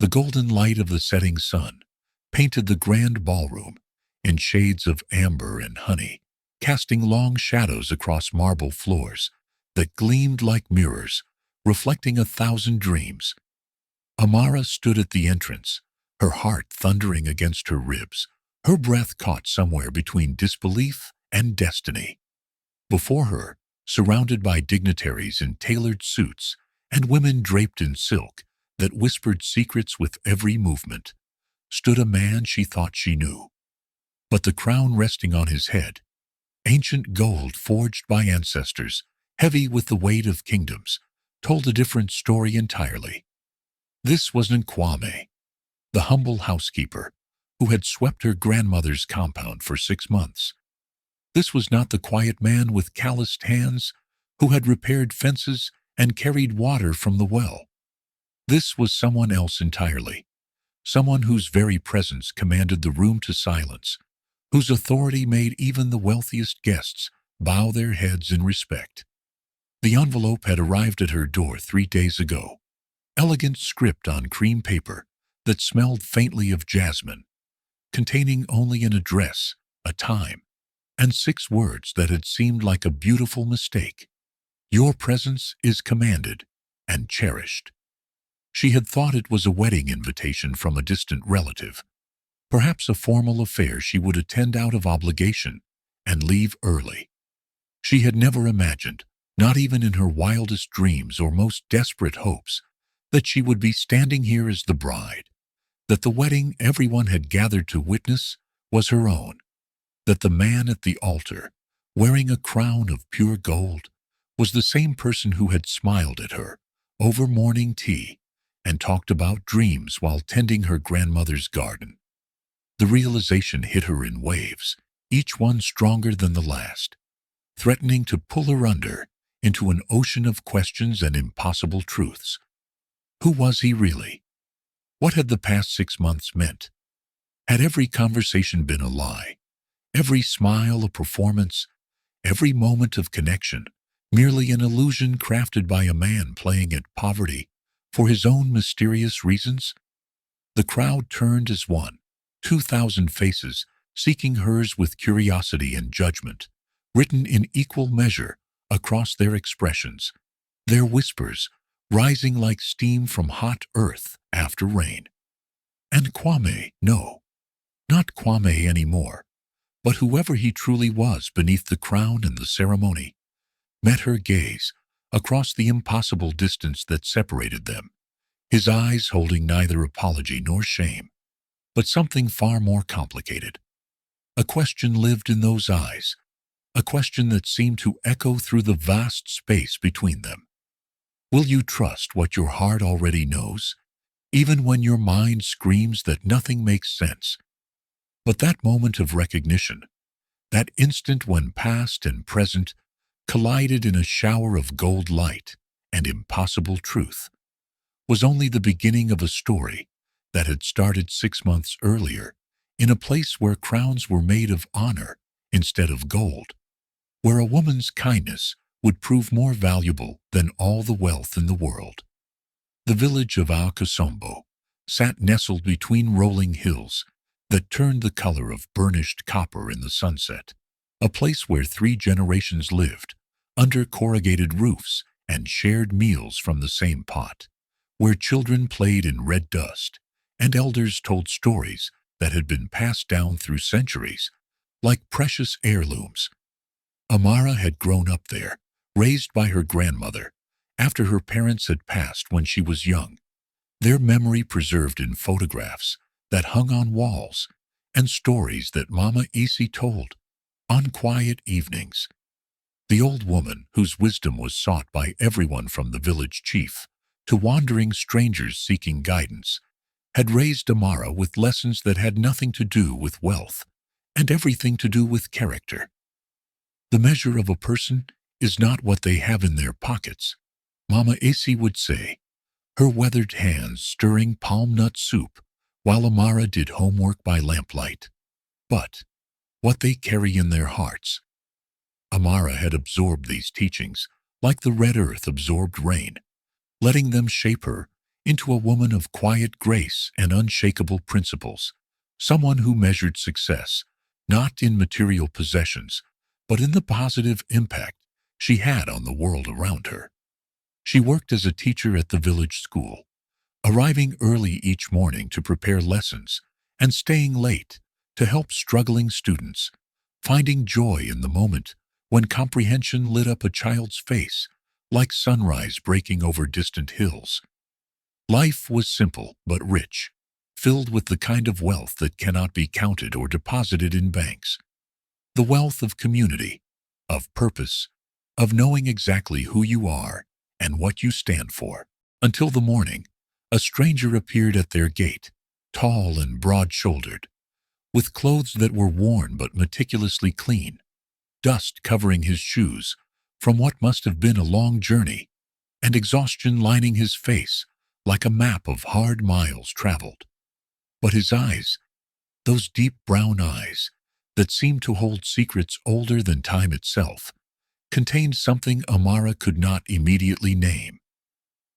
The golden light of the setting sun painted the grand ballroom in shades of amber and honey, casting long shadows across marble floors that gleamed like mirrors, reflecting 1,000 dreams. Amara stood at the entrance, her heart thundering against her ribs, her breath caught somewhere between disbelief and destiny. Before her, surrounded by dignitaries in tailored suits and women draped in silk that whispered secrets with every movement, stood a man she thought she knew. But the crown resting on his head, ancient gold forged by ancestors, heavy with the weight of kingdoms, told a different story entirely. This was Nkwame, the humble housekeeper who had swept her grandmother's compound for 6 months. This was not the quiet man with calloused hands who had repaired fences and carried water from the well. This was someone else entirely, someone whose very presence commanded the room to silence, whose authority made even the wealthiest guests bow their heads in respect. The envelope had arrived at her door 3 days ago, elegant script on cream paper that smelled faintly of jasmine, containing only an address, a time, and 6 words that had seemed like a beautiful mistake. Your presence is commanded and cherished. She had thought it was a wedding invitation from a distant relative, perhaps a formal affair she would attend out of obligation and leave early. She had never imagined, not even in her wildest dreams or most desperate hopes, that she would be standing here as the bride, that the wedding everyone had gathered to witness was her own, that the man at the altar, wearing a crown of pure gold, was the same person who had smiled at her over morning tea and talked about dreams while tending her grandmother's garden. The realization hit her in waves, each one stronger than the last, threatening to pull her under into an ocean of questions and impossible truths. Who was he really? What had the past 6 months meant? Had every conversation been a lie? Every smile a performance? Every moment of connection merely an illusion crafted by a man playing at poverty for his own mysterious reasons? The crowd turned as one, 2,000 faces seeking hers with curiosity and judgment, written in equal measure across their expressions, their whispers rising like steam from hot earth after rain. And Kwame, no, not Kwame anymore, but whoever he truly was beneath the crown and the ceremony, met her gaze across the impossible distance that separated them, his eyes holding neither apology nor shame, but something far more complicated. A question lived in those eyes, a question that seemed to echo through the vast space between them. Will you trust what your heart already knows, even when your mind screams that nothing makes sense? But that moment of recognition, that instant when past and present collided in a shower of gold light and impossible truth, was only the beginning of a story that had started 6 months earlier in a place where crowns were made of honor instead of gold, where a woman's kindness would prove more valuable than all the wealth in the world. The village of Akosombo sat nestled between rolling hills that turned the color of burnished copper in the sunset, a place where 3 generations lived, under corrugated roofs and shared meals from the same pot, where children played in red dust and elders told stories that had been passed down through centuries, like precious heirlooms. Amara had grown up there, raised by her grandmother, after her parents had passed when she was young, their memory preserved in photographs that hung on walls and stories that Mama Isi told on quiet evenings. The old woman, whose wisdom was sought by everyone from the village chief to wandering strangers seeking guidance, had raised Amara with lessons that had nothing to do with wealth and everything to do with character. The measure of a person is not what they have in their pockets, Mama Isi would say, her weathered hands stirring palm nut soup while Amara did homework by lamplight, but what they carry in their hearts. Amara had absorbed these teachings like the red earth absorbed rain, letting them shape her into a woman of quiet grace and unshakable principles, someone who measured success not in material possessions, but in the positive impact she had on the world around her. She worked as a teacher at the village school, arriving early each morning to prepare lessons and staying late to help struggling students, finding joy in the moment when comprehension lit up a child's face like sunrise breaking over distant hills. Life was simple but rich, filled with the kind of wealth that cannot be counted or deposited in banks. The wealth of community, of purpose, of knowing exactly who you are and what you stand for. Until the morning, a stranger appeared at their gate, tall and broad-shouldered, with clothes that were worn but meticulously clean, dust covering his shoes from what must have been a long journey, and exhaustion lining his face like a map of hard miles traveled. But his eyes, those deep brown eyes that seemed to hold secrets older than time itself, contained something Amara could not immediately name,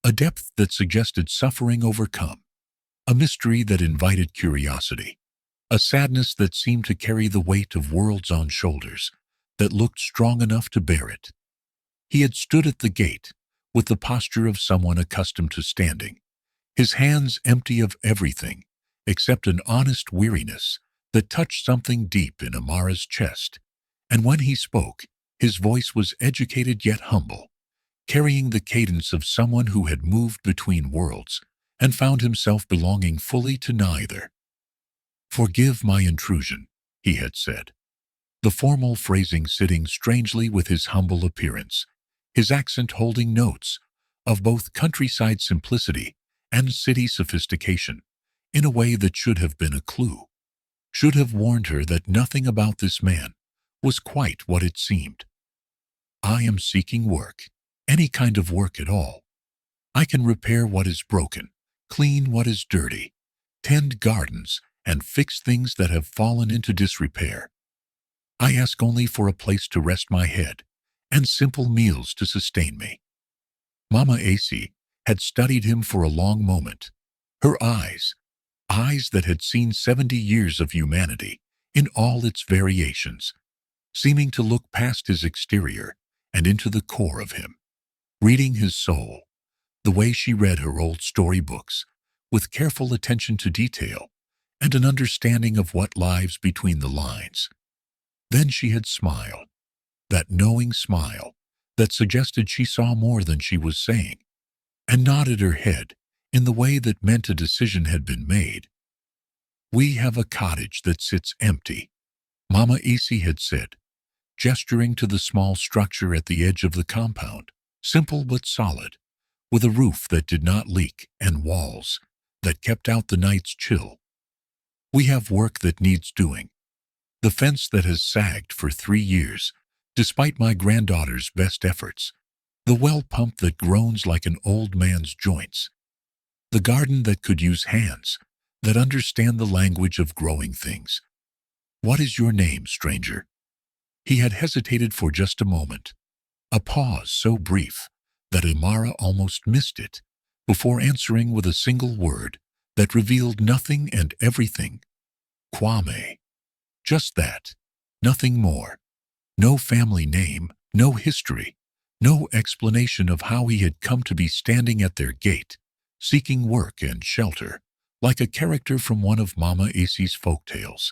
a depth that suggested suffering overcome, a mystery that invited curiosity, a sadness that seemed to carry the weight of worlds on shoulders that looked strong enough to bear it. He had stood at the gate with the posture of someone accustomed to standing, his hands empty of everything except an honest weariness that touched something deep in Amara's chest. And when he spoke, his voice was educated yet humble, carrying the cadence of someone who had moved between worlds and found himself belonging fully to neither. "Forgive my intrusion," he had said, the formal phrasing sitting strangely with his humble appearance, his accent holding notes of both countryside simplicity and city sophistication, in a way that should have been a clue, should have warned her that nothing about this man was quite what it seemed. "I am seeking work, any kind of work at all. I can repair what is broken, clean what is dirty, tend gardens, and fix things that have fallen into disrepair. I ask only for a place to rest my head and simple meals to sustain me." Mama AC had studied him for a long moment, her eyes that had seen 70 years of humanity in all its variations, seeming to look past his exterior and into the core of him, reading his soul, the way she read her old storybooks, with careful attention to detail and an understanding of what lies between the lines. Then she had smiled, that knowing smile that suggested she saw more than she was saying, and nodded her head in the way that meant a decision had been made. "We have a cottage that sits empty," Mama Isi had said, gesturing to the small structure at the edge of the compound, simple but solid, with a roof that did not leak and walls that kept out the night's chill. "We have work that needs doing. The fence that has sagged for 3 years, despite my granddaughter's best efforts, the well pump that groans like an old man's joints, the garden that could use hands that understand the language of growing things. What is your name, stranger?" He had hesitated for just a moment, a pause so brief that Amara almost missed it, before answering with a single word that revealed nothing and everything. "Kwame." Just that, nothing more. No family name, no history, no explanation of how he had come to be standing at their gate, seeking work and shelter, like a character from one of Mama Acey's folktales.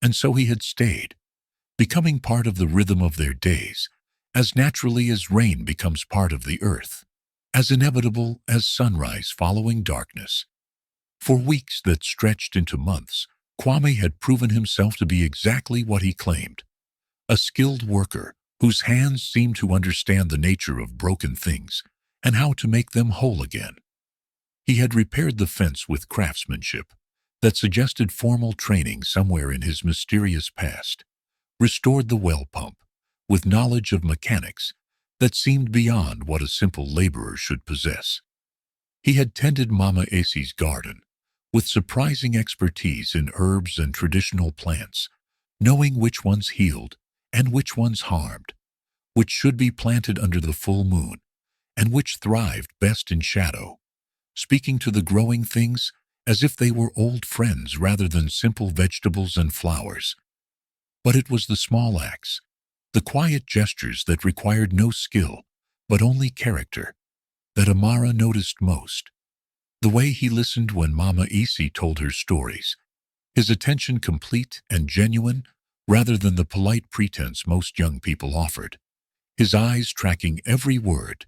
And so he had stayed, becoming part of the rhythm of their days, as naturally as rain becomes part of the earth, as inevitable as sunrise following darkness. For weeks that stretched into months, Kwame had proven himself to be exactly what he claimed, a skilled worker whose hands seemed to understand the nature of broken things and how to make them whole again. He had repaired the fence with craftsmanship that suggested formal training somewhere in his mysterious past, restored the well pump with knowledge of mechanics that seemed beyond what a simple laborer should possess. He had tended Mama Acey's garden with surprising expertise in herbs and traditional plants, knowing which ones healed and which ones harmed, which should be planted under the full moon and which thrived best in shadow, speaking to the growing things as if they were old friends rather than simple vegetables and flowers. But it was the small acts, the quiet gestures that required no skill, but only character, that Amara noticed most. The way he listened when Mama Isi told her stories, his attention complete and genuine rather than the polite pretense most young people offered, his eyes tracking every word,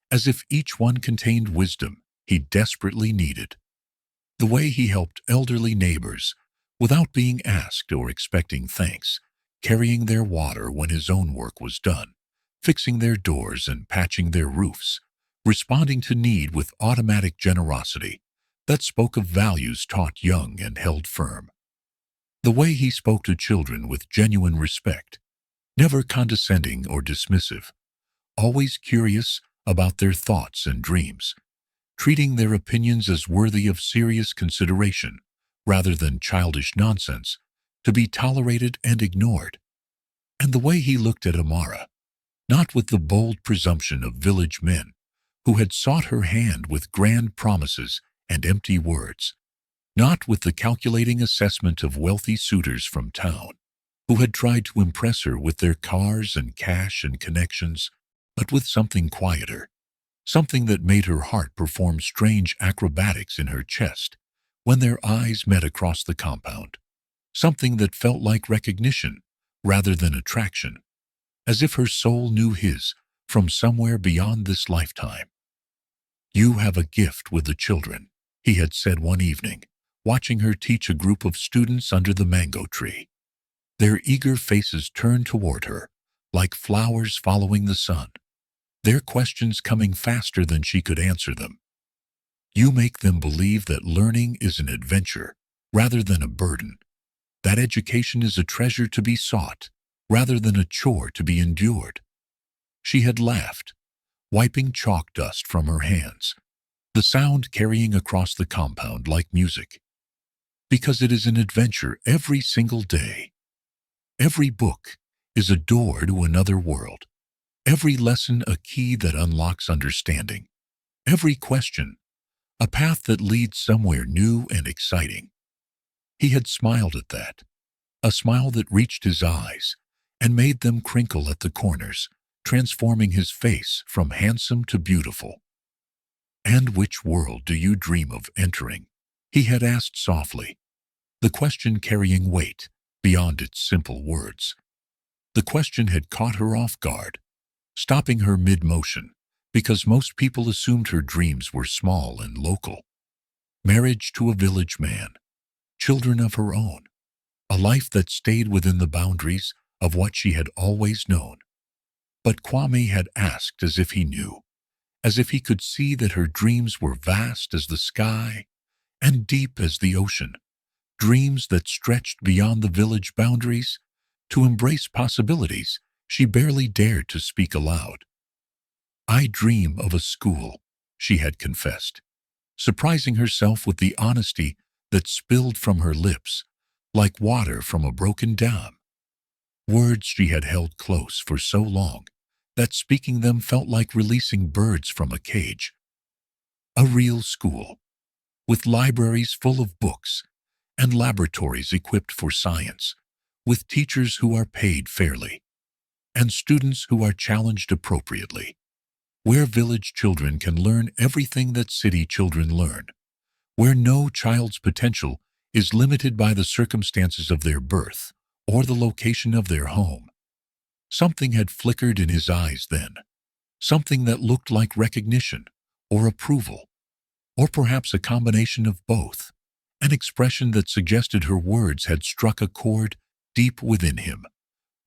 as if each one contained wisdom he desperately needed. The way he helped elderly neighbors without being asked or expecting thanks, carrying their water when his own work was done, fixing their doors and patching their roofs, responding to need with automatic generosity that spoke of values taught young and held firm. The way he spoke to children with genuine respect, never condescending or dismissive, always curious about their thoughts and dreams, treating their opinions as worthy of serious consideration rather than childish nonsense to be tolerated and ignored. And the way he looked at Amara, not with the bold presumption of village men who had sought her hand with grand promises and empty words, not with the calculating assessment of wealthy suitors from town who had tried to impress her with their cars and cash and connections, but with something quieter, something that made her heart perform strange acrobatics in her chest when their eyes met across the compound, something that felt like recognition rather than attraction, as if her soul knew his from somewhere beyond this lifetime. "You have a gift with the children," he had said one evening, watching her teach a group of students under the mango tree. Their eager faces turned toward her, like flowers following the sun, their questions coming faster than she could answer them. "You make them believe that learning is an adventure rather than a burden, that education is a treasure to be sought rather than a chore to be endured." She had laughed, wiping chalk dust from her hands, the sound carrying across the compound like music. "Because it is an adventure every single day. Every book is a door to another world. Every lesson a key that unlocks understanding. Every question a path that leads somewhere new and exciting." He had smiled at that, a smile that reached his eyes and made them crinkle at the corners, transforming his face from handsome to beautiful. "And which world do you dream of entering?" he had asked softly, the question carrying weight beyond its simple words. The question had caught her off guard, stopping her mid-motion, because most people assumed her dreams were small and local. Marriage to a village man, children of her own, a life that stayed within the boundaries of what she had always known. But Kwame had asked as if he knew, as if he could see that her dreams were vast as the sky and deep as the ocean, dreams that stretched beyond the village boundaries to embrace possibilities she barely dared to speak aloud. "I dream of a school," she had confessed, surprising herself with the honesty that spilled from her lips like water from a broken dam. Words she had held close for so long that speaking them felt like releasing birds from a cage. A real school, with libraries full of books and laboratories equipped for science, with teachers who are paid fairly, and students who are challenged appropriately, where village children can learn everything that city children learn, where no child's potential is limited by the circumstances of their birth or the location of their home. Something had flickered in his eyes then, something that looked like recognition or approval, or perhaps a combination of both, an expression that suggested her words had struck a chord deep within him,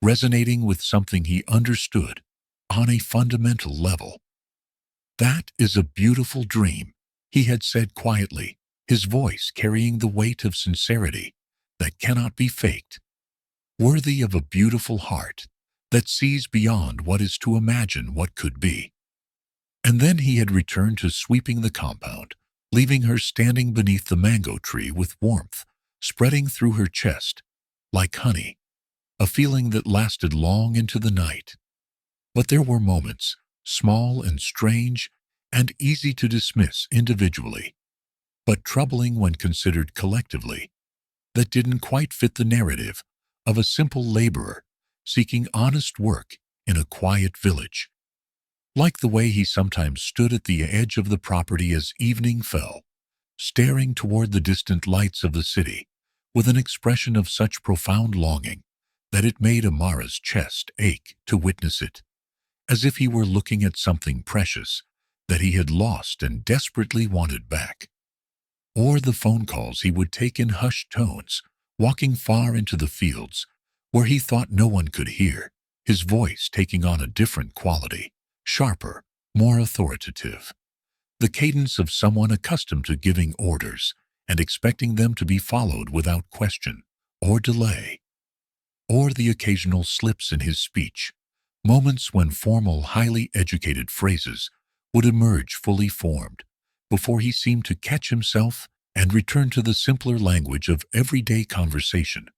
resonating with something he understood on a fundamental level. "That is a beautiful dream," he had said quietly, his voice carrying the weight of sincerity that cannot be faked, "worthy of a beautiful heart that sees beyond what is to imagine what could be." And then he had returned to sweeping the compound, leaving her standing beneath the mango tree with warmth spreading through her chest like honey, a feeling that lasted long into the night. But there were moments, small and strange, and easy to dismiss individually, but troubling when considered collectively, that didn't quite fit the narrative of a simple laborer seeking honest work in a quiet village. Like the way he sometimes stood at the edge of the property as evening fell, staring toward the distant lights of the city with an expression of such profound longing that it made Amara's chest ache to witness it, as if he were looking at something precious that he had lost and desperately wanted back. Or the phone calls he would take in hushed tones, walking far into the fields where he thought no one could hear, his voice taking on a different quality, sharper, more authoritative. The cadence of someone accustomed to giving orders and expecting them to be followed without question or delay. Or the occasional slips in his speech, moments when formal, highly educated phrases would emerge fully formed, before he seemed to catch himself and return to the simpler language of everyday conversation,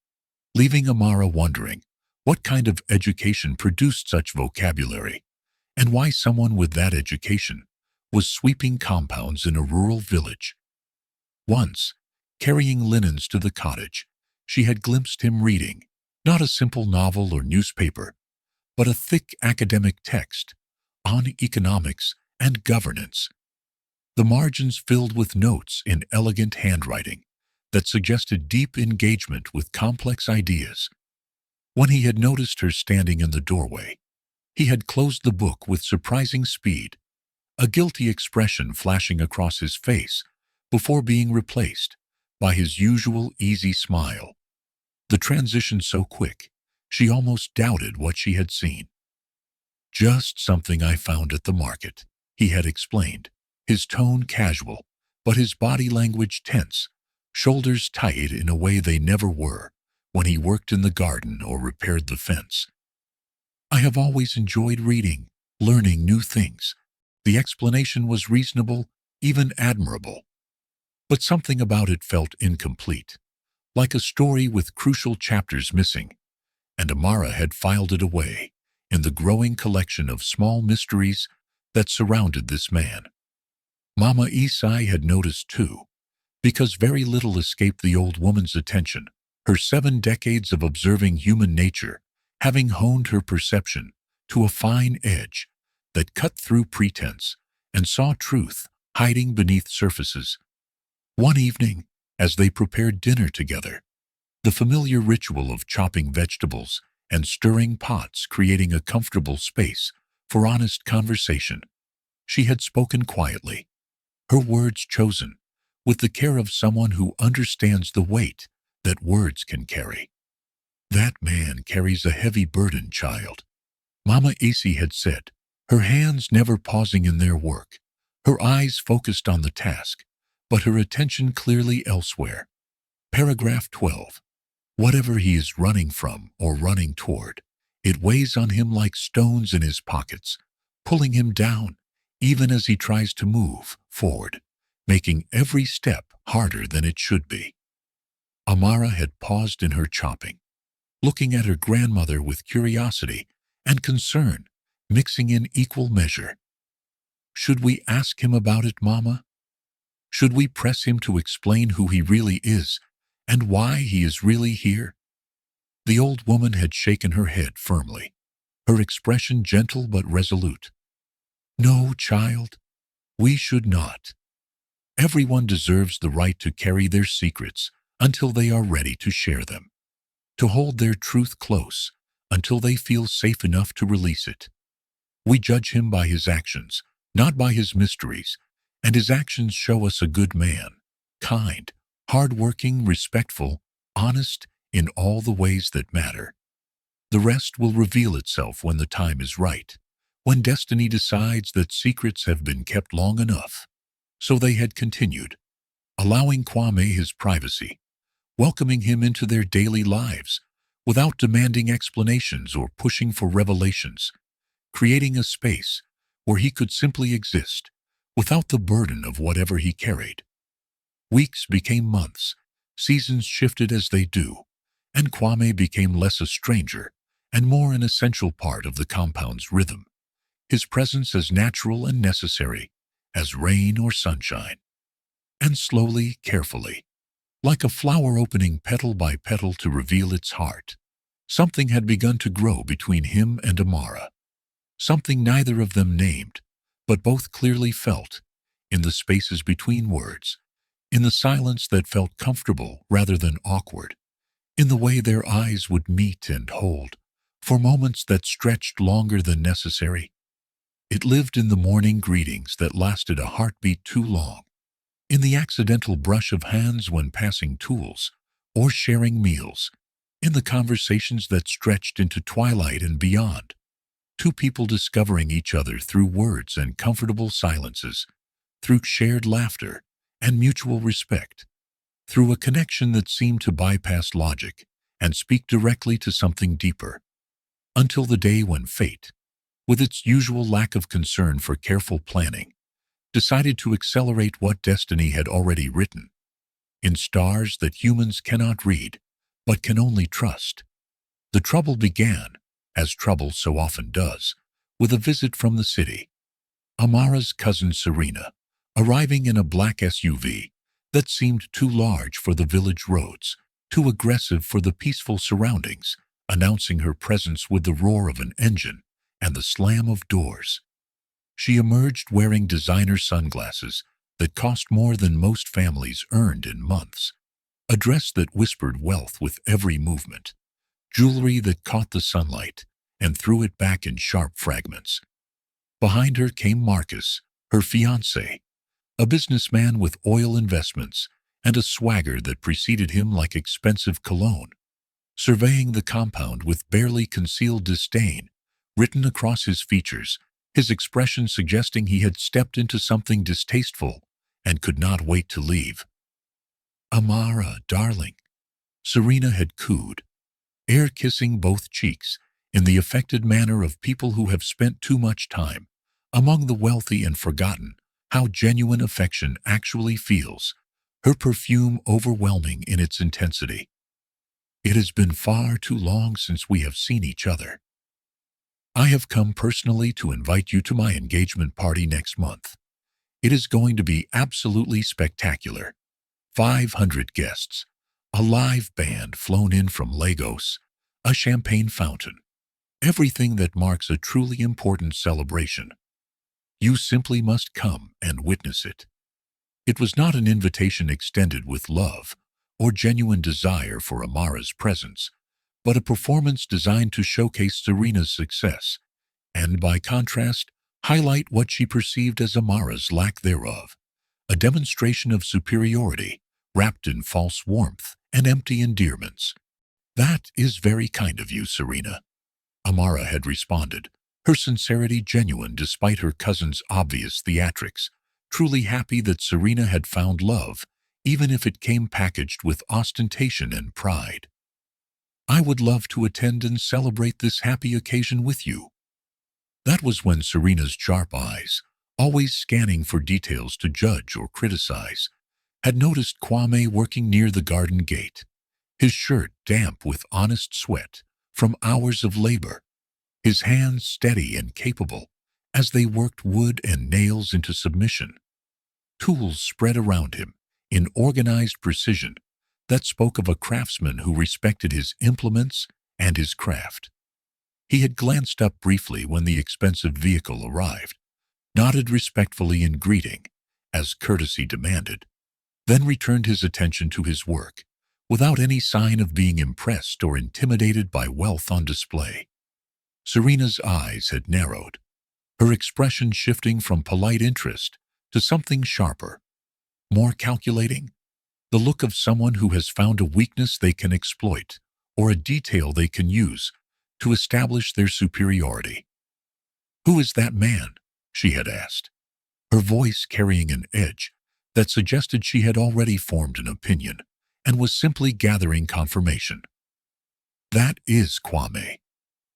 leaving Amara wondering what kind of education produced such vocabulary, and why someone with that education was sweeping compounds in a rural village. Once, carrying linens to the cottage, she had glimpsed him reading, not a simple novel or newspaper, but a thick academic text on economics and governance, the margins filled with notes in elegant handwriting that suggested deep engagement with complex ideas. When he had noticed her standing in the doorway, he had closed the book with surprising speed, a guilty expression flashing across his face before being replaced by his usual easy smile. The transition so quick, she almost doubted what she had seen. "Just something I found at the market," he had explained, his tone casual, but his body language tense, shoulders tight in a way they never were when he worked in the garden or repaired the fence. "I have always enjoyed reading, learning new things." The explanation was reasonable, even admirable. But something about it felt incomplete, like a story with crucial chapters missing, and Amara had filed it away in the growing collection of small mysteries that surrounded this man. Mama Isai had noticed too, because very little escaped the old woman's attention, her 7 decades of observing human nature having honed her perception to a fine edge that cut through pretense and saw truth hiding beneath surfaces. One evening, as they prepared dinner together, the familiar ritual of chopping vegetables and stirring pots creating a comfortable space for honest conversation, she had spoken quietly, her words chosen with the care of someone who understands the weight that words can carry. "That man carries a heavy burden, child," Mama Isi had said, her hands never pausing in their work, her eyes focused on the task, but her attention clearly elsewhere. Paragraph 12. "Whatever he is running from or running toward, it weighs on him like stones in his pockets, pulling him down even as he tries to move forward, making every step harder than it should be." Amara had paused in her chopping, looking at her grandmother with curiosity and concern mixing in equal measure. "Should we ask him about it, Mama? Should we press him to explain who he really is and why he is really here?" The old woman had shaken her head firmly, her expression gentle but resolute. "No, child, we should not. Everyone deserves the right to carry their secrets until they are ready to share them, to hold their truth close until they feel safe enough to release it. We judge him by his actions, not by his mysteries, and his actions show us a good man, kind, hard-working, respectful, honest in all the ways that matter. The rest will reveal itself when the time is right, when destiny decides that secrets have been kept long enough." So they had continued, allowing Kwame his privacy, welcoming him into their daily lives without demanding explanations or pushing for revelations, creating a space where he could simply exist without the burden of whatever he carried. Weeks became months, seasons shifted as they do, and Kwame became less a stranger and more an essential part of the compound's rhythm, his presence as natural and necessary as rain or sunshine. And slowly, carefully, like a flower opening petal by petal to reveal its heart, something had begun to grow between him and Amara. Something neither of them named, but both clearly felt, in the spaces between words, in the silence that felt comfortable rather than awkward, in the way their eyes would meet and hold, for moments that stretched longer than necessary. It lived in the morning greetings that lasted a heartbeat too long, in the accidental brush of hands when passing tools or sharing meals, in the conversations that stretched into twilight and beyond. Two people discovering each other through words and comfortable silences, through shared laughter and mutual respect, through a connection that seemed to bypass logic and speak directly to something deeper, until the day when fate, with its usual lack of concern for careful planning, decided to accelerate what destiny had already written, in stars that humans cannot read, but can only trust. The trouble began, as trouble so often does, with a visit from the city. Amara's cousin Serena, arriving in a black SUV that seemed too large for the village roads, too aggressive for the peaceful surroundings, announcing her presence with the roar of an engine and the slam of doors. She emerged wearing designer sunglasses that cost more than most families earned in months, a dress that whispered wealth with every movement, jewelry that caught the sunlight and threw it back in sharp fragments. Behind her came Marcus, her fiancé, a businessman with oil investments and a swagger that preceded him like expensive cologne, surveying the compound with barely concealed disdain written across his features, his expression suggesting he had stepped into something distasteful and could not wait to leave. "Amara, darling," Serena had cooed, air-kissing both cheeks in the affected manner of people who have spent too much time among the wealthy and forgotten how genuine affection actually feels, her perfume overwhelming in its intensity. "It has been far too long since we have seen each other. I have come personally to invite you to my engagement party next month. It is going to be absolutely spectacular. 500 guests, a live band flown in from Lagos, a champagne fountain, everything that marks a truly important celebration. You simply must come and witness it." It was not an invitation extended with love or genuine desire for Amara's presence, but a performance designed to showcase Serena's success, and by contrast, highlight what she perceived as Amara's lack thereof, a demonstration of superiority wrapped in false warmth and empty endearments. "That is very kind of you, Serena," Amara had responded, her sincerity genuine despite her cousin's obvious theatrics, truly happy that Serena had found love, even if it came packaged with ostentation and pride. "I would love to attend and celebrate this happy occasion with you." That was when Serena's sharp eyes, always scanning for details to judge or criticize, had noticed Kwame working near the garden gate, his shirt damp with honest sweat from hours of labor, his hands steady and capable as they worked wood and nails into submission, tools spread around him in organized precision that spoke of a craftsman who respected his implements and his craft. He had glanced up briefly when the expensive vehicle arrived, nodded respectfully in greeting, as courtesy demanded, then returned his attention to his work, without any sign of being impressed or intimidated by wealth on display. Serena's eyes had narrowed, her expression shifting from polite interest to something sharper, more calculating, the look of someone who has found a weakness they can exploit or a detail they can use to establish their superiority. "Who is that man?" she had asked, her voice carrying an edge that suggested she had already formed an opinion and was simply gathering confirmation. "That is Kwame,"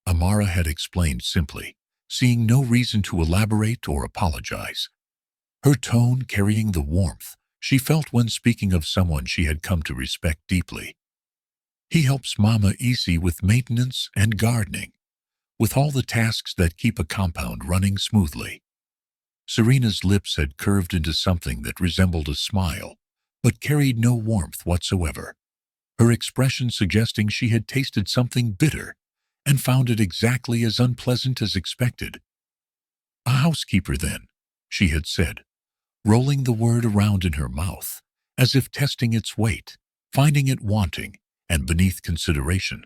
Amara had explained simply, seeing no reason to elaborate or apologize, her tone carrying the warmth she felt when speaking of someone she had come to respect deeply. "He helps Mama Isi with maintenance and gardening, with all the tasks that keep a compound running smoothly." Serena's lips had curved into something that resembled a smile, but carried no warmth whatsoever, her expression suggesting she had tasted something bitter and found it exactly as unpleasant as expected. "A housekeeper, then," she had said, rolling the word around in her mouth, as if testing its weight, finding it wanting and beneath consideration.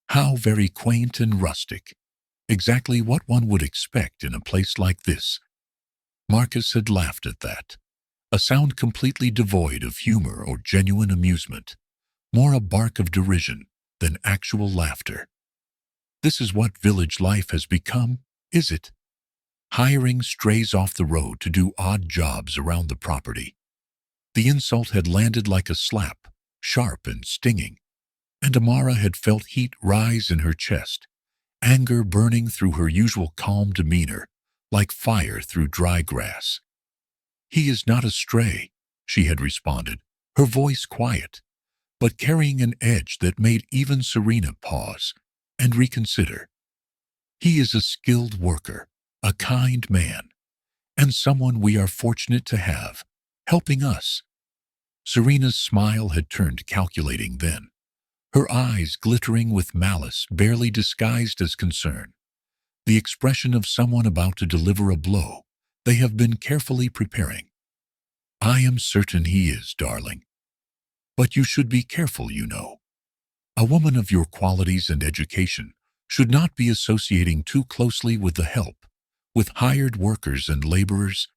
How very quaint and rustic. Exactly what one would expect in a place like this. Marcus had laughed at that, a sound completely devoid of humor or genuine amusement, more a bark of derision than actual laughter. This is what village life has become, is it? Hiring strays off the road to do odd jobs around the property. The insult had landed like a slap, sharp and stinging, and Amara had felt heat rise in her chest, anger burning through her usual calm demeanor, like fire through dry grass. "He is not a stray," she had responded, her voice quiet, but carrying an edge that made even Serena pause and reconsider. "He is a skilled worker, a kind man, and someone we are fortunate to have, helping us." Serena's smile had turned calculating then, her eyes glittering with malice barely disguised as concern, the expression of someone about to deliver a blow they have been carefully preparing. "I am certain he is, darling. But you should be careful, you know. A woman of your qualities and education should not be associating too closely with the help, with hired workers and laborers.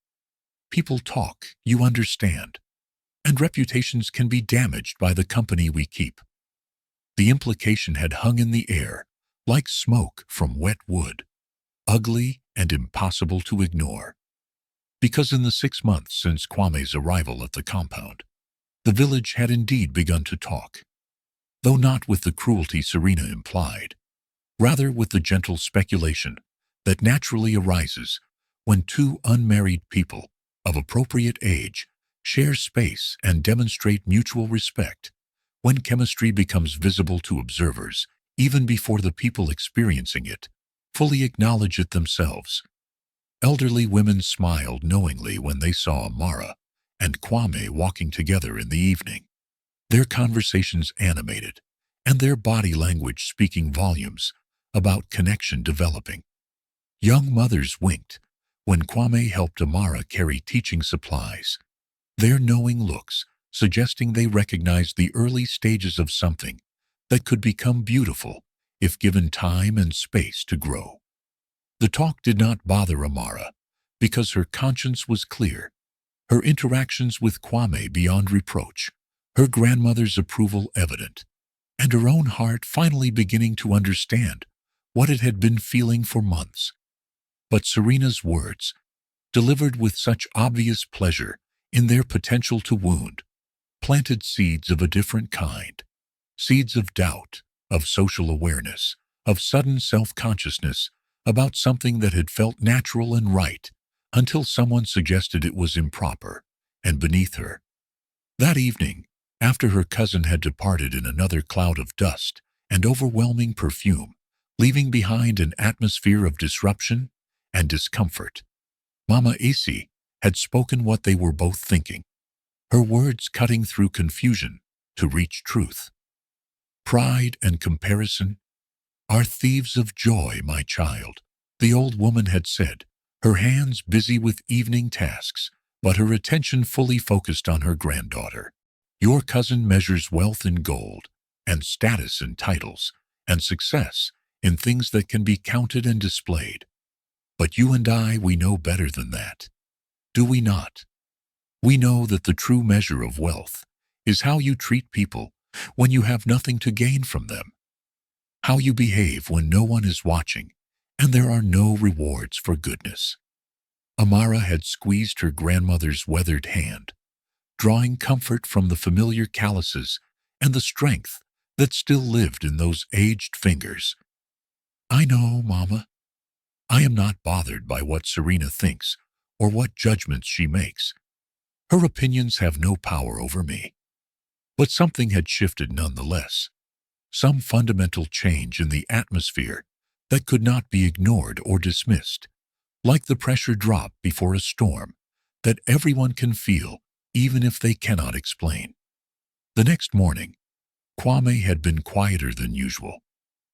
People talk, you understand, and reputations can be damaged by the company we keep." The implication had hung in the air, like smoke from wet wood, ugly and impossible to ignore. Because in the 6 months since Kwame's arrival at the compound, the village had indeed begun to talk, though not with the cruelty Serena implied, rather with the gentle speculation that naturally arises when two unmarried people of appropriate age share space and demonstrate mutual respect, when chemistry becomes visible to observers even before the people experiencing it fully acknowledge it themselves. Elderly women smiled knowingly when they saw Amara and Kwame walking together in the evening, their conversations animated and their body language speaking volumes about connection developing. Young mothers winked when Kwame helped Amara carry teaching supplies, their knowing looks suggesting they recognized the early stages of something that could become beautiful if given time and space to grow. The talk did not bother Amara because her conscience was clear, her interactions with Kwame beyond reproach, her grandmother's approval evident, and her own heart finally beginning to understand what it had been feeling for months. But Serena's words, delivered with such obvious pleasure in their potential to wound, planted seeds of a different kind, seeds of doubt, of social awareness, of sudden self-consciousness about something that had felt natural and right until someone suggested it was improper and beneath her. That evening, after her cousin had departed in another cloud of dust and overwhelming perfume, leaving behind an atmosphere of disruption and discomfort, Mama Isi had spoken what they were both thinking, her words cutting through confusion to reach truth. "Pride and comparison are thieves of joy, my child," the old woman had said, her hands busy with evening tasks, but her attention fully focused on her granddaughter. "Your cousin measures wealth in gold, and status in titles, and success in things that can be counted and displayed. But you and I, we know better than that. Do we not? We know that the true measure of wealth is how you treat people when you have nothing to gain from them, how you behave when no one is watching and there are no rewards for goodness." Amara had squeezed her grandmother's weathered hand, drawing comfort from the familiar calluses and the strength that still lived in those aged fingers. "I know, Mama. I am not bothered by what Serena thinks or what judgments she makes. Her opinions have no power over me." But something had shifted nonetheless, some fundamental change in the atmosphere that could not be ignored or dismissed, like the pressure drop before a storm that everyone can feel even if they cannot explain. The next morning, Kwame had been quieter than usual,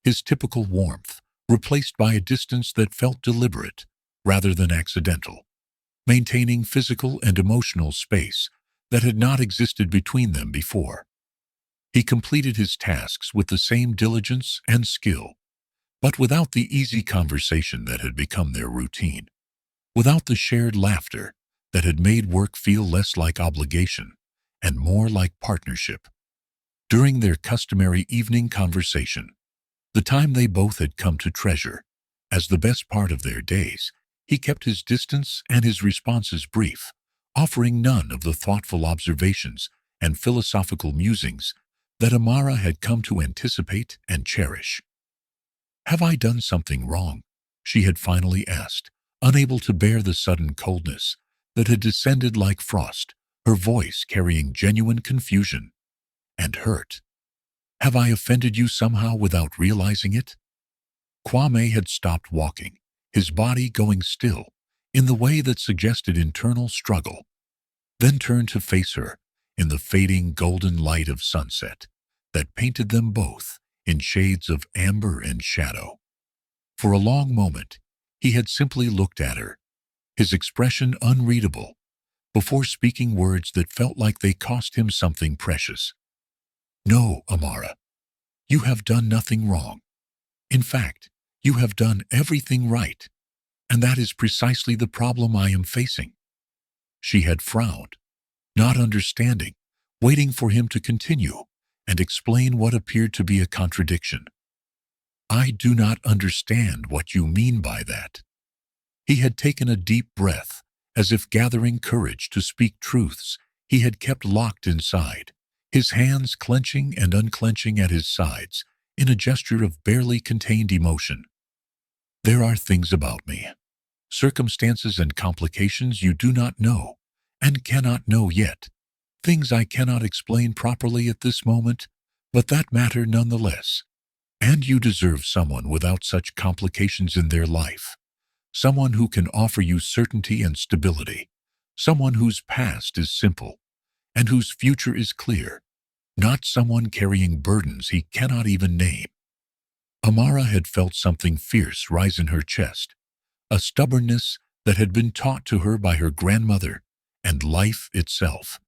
his typical warmth replaced by a distance that felt deliberate rather than accidental, maintaining physical and emotional space that had not existed between them before. He completed his tasks with the same diligence and skill, but without the easy conversation that had become their routine, without the shared laughter that had made work feel less like obligation and more like partnership. During their customary evening conversation, the time they both had come to treasure as the best part of their days, he kept his distance and his responses brief, offering none of the thoughtful observations and philosophical musings that Amara had come to anticipate and cherish. "Have I done something wrong?" she had finally asked, unable to bear the sudden coldness that had descended like frost, her voice carrying genuine confusion and hurt. "Have I offended you somehow without realizing it?" Kwame had stopped walking, his body going still, in the way that suggested internal struggle, then turned to face her in the fading golden light of sunset that painted them both in shades of amber and shadow. For a long moment, he had simply looked at her, his expression unreadable, before speaking words that felt like they cost him something precious. "No, Amara, you have done nothing wrong. In fact, you have done everything right, and that is precisely the problem I am facing." She had frowned, not understanding, waiting for him to continue and explain what appeared to be a contradiction. "I do not understand what you mean by that." He had taken a deep breath, as if gathering courage to speak truths he had kept locked inside, his hands clenching and unclenching at his sides in a gesture of barely contained emotion. "There are things about me, circumstances and complications you do not know and cannot know yet, things I cannot explain properly at this moment, but that matter nonetheless. And you deserve someone without such complications in their life, someone who can offer you certainty and stability, someone whose past is simple and whose future is clear, not someone carrying burdens he cannot even name." Amara had felt something fierce rise in her chest, a stubbornness that had been taught to her by her grandmother and life itself.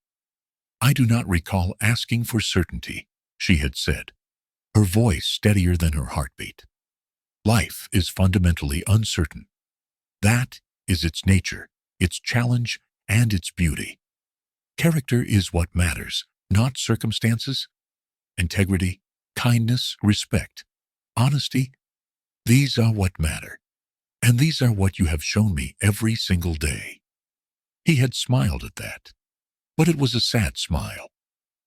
"I do not recall asking for certainty," she had said, her voice steadier than her heartbeat. "Life is fundamentally uncertain. That is its nature, its challenge, and its beauty. Character is what matters, not circumstances. Integrity, kindness, respect, honesty, these are what matter. And these are what you have shown me every single day." He had smiled at that, but it was a sad smile,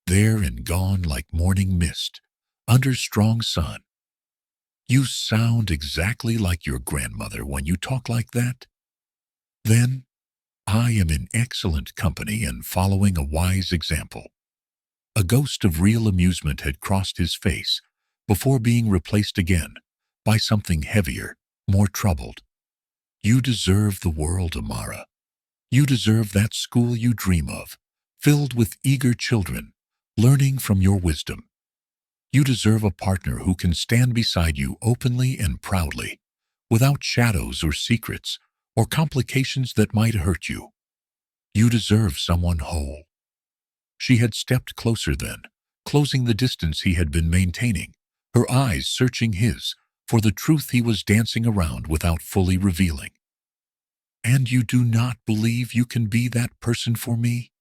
there and gone like morning mist under strong sun. "You sound exactly like your grandmother when you talk like that." "Then I am in excellent company and following a wise example." A ghost of real amusement had crossed his face before being replaced again by something heavier, more troubled. "You deserve the world, Amara. You deserve that school you dream of, filled with eager children, learning from your wisdom. You deserve a partner who can stand beside you openly and proudly, without shadows or secrets or complications that might hurt you. You deserve someone whole." She had stepped closer then, closing the distance he had been maintaining, her eyes searching his for the truth he was dancing around without fully revealing. "And you do not believe you can be that person for me?"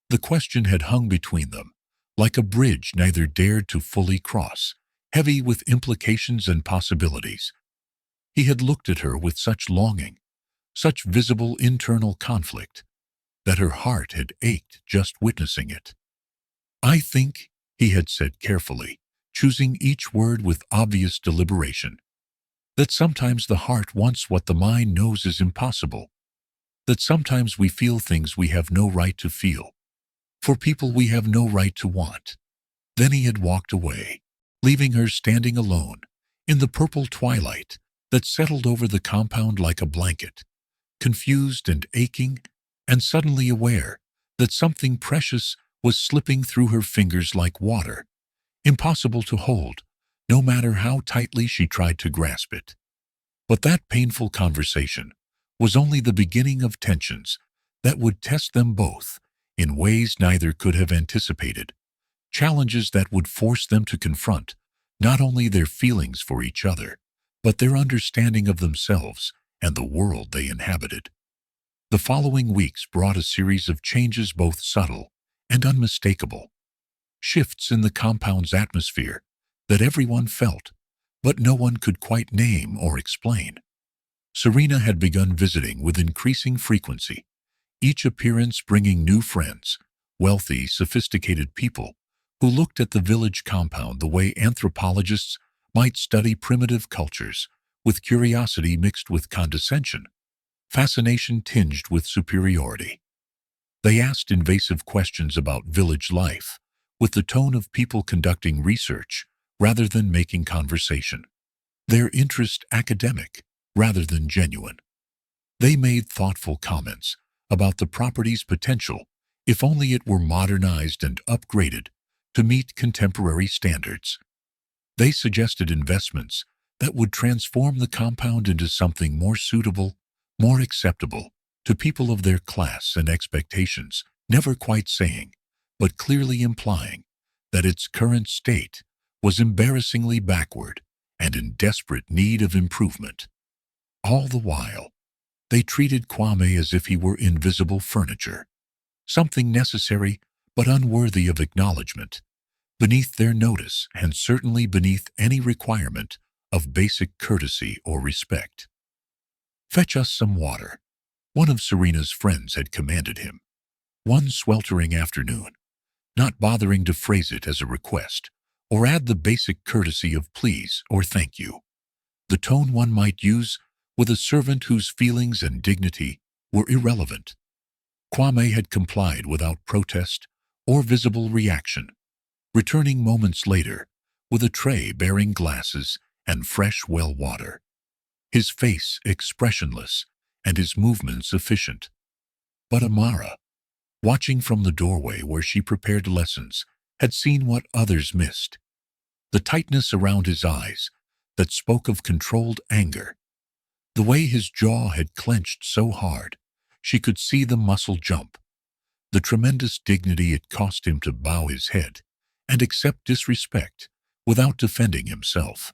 The question had hung between them, like a bridge neither dared to fully cross, heavy with implications and possibilities. He had looked at her with such longing, such visible internal conflict, that her heart had ached just witnessing it. "I think," he had said carefully, choosing each word with obvious deliberation, "that sometimes the heart wants what the mind knows is impossible, that sometimes we feel things we have no right to feel, for people we have no right to want." Then he had walked away, leaving her standing alone in the purple twilight that settled over the compound like a blanket. confused and aching, and suddenly aware that something precious was slipping through her fingers like water, impossible to hold, no matter how tightly she tried to grasp it. But that painful conversation was only the beginning of tensions that would test them both in ways neither could have anticipated, challenges that would force them to confront not only their feelings for each other, but their understanding of themselves and the world they inhabited. The following weeks brought a series of changes both subtle and unmistakable, shifts in the compound's atmosphere that everyone felt, but no one could quite name or explain. Serena had begun visiting with increasing frequency, each appearance bringing new friends, wealthy, sophisticated people who looked at the village compound the way anthropologists might study primitive cultures, with curiosity mixed with condescension, fascination tinged with superiority. They asked invasive questions about village life, with the tone of people conducting research rather than making conversation. Their interest academic rather than genuine. They made thoughtful comments about the property's potential if only it were modernized and upgraded to meet contemporary standards. They suggested investments that would transform the compound into something more suitable, more acceptable to people of their class and expectations, never quite saying, but clearly implying, that its current state was embarrassingly backward and in desperate need of improvement. All the while, they treated Kwame as if he were invisible furniture, something necessary but unworthy of acknowledgement, beneath their notice and certainly beneath any requirement of basic courtesy or respect. "Fetch us some water," one of Serena's friends had commanded him, one sweltering afternoon, not bothering to phrase it as a request or add the basic courtesy of please or thank you, the tone one might use with a servant whose feelings and dignity were irrelevant. Kwame had complied without protest or visible reaction, returning moments later with a tray bearing glasses and fresh well water, his face expressionless and his movements efficient. But Amara, watching from the doorway where she prepared lessons, had seen what others missed. The tightness around his eyes that spoke of controlled anger, the way his jaw had clenched so hard she could see the muscle jump, the tremendous dignity it cost him to bow his head and accept disrespect without defending himself.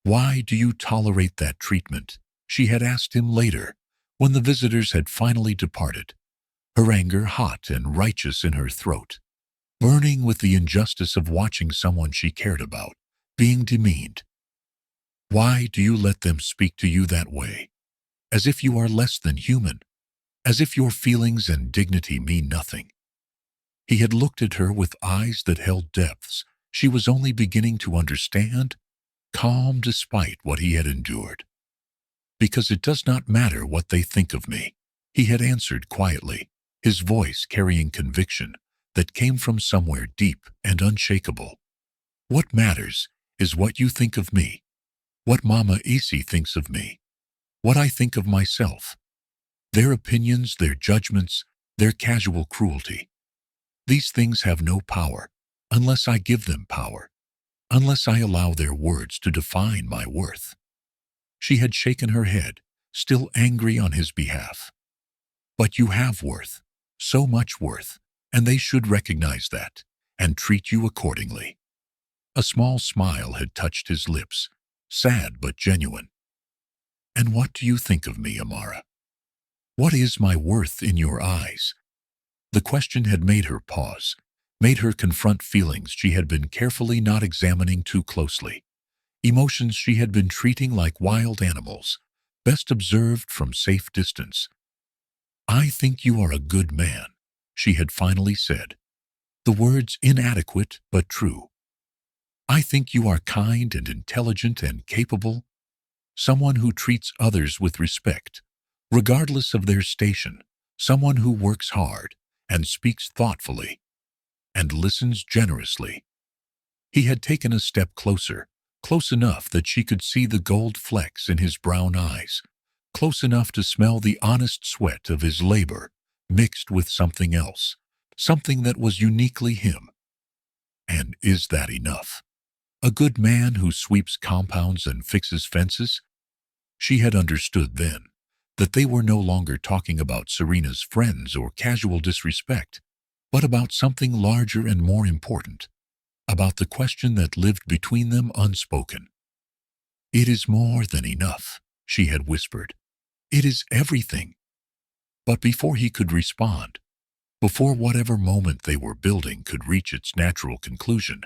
"Why do you tolerate that treatment?" she had asked him later, when the visitors had finally departed, her anger hot and righteous in her throat, burning with the injustice of watching someone she cared about being demeaned. "Why do you let them speak to you that way, as if you are less than human, as if your feelings and dignity mean nothing?" He had looked at her with eyes that held depths she was only beginning to understand, calm despite what he had endured. "Because it does not matter what they think of me," he had answered quietly, his voice carrying conviction that came from somewhere deep and unshakable. "What matters is what you think of me, what Mama Isi thinks of me, what I think of myself. Their opinions, their judgments, their casual cruelty. These things have no power unless I give them power, unless I allow their words to define my worth." She had shaken her head, still angry on his behalf. "But you have worth, so much worth, and they should recognize that and treat you accordingly." A small smile had touched his lips, sad but genuine. "And what do you think of me, Amara? What is my worth in your eyes?" The question had made her pause, made her confront feelings she had been carefully not examining too closely, emotions she had been treating like wild animals, best observed from safe distance. "I think you are a good man," she had finally said, the words inadequate but true. "I think you are kind and intelligent and capable, someone who treats others with respect, regardless of their station, someone who works hard and speaks thoughtfully and listens generously." He had taken a step closer, close enough that she could see the gold flecks in his brown eyes, close enough to smell the honest sweat of his labor mixed with something else, something that was uniquely him. And is that enough? A good man who sweeps compounds and fixes fences? She had understood then that they were no longer talking about Serena's friends or casual disrespect, but about something larger and more important, about the question that lived between them unspoken. "It is more than enough," she had whispered. "It is everything." But before he could respond, before whatever moment they were building could reach its natural conclusion,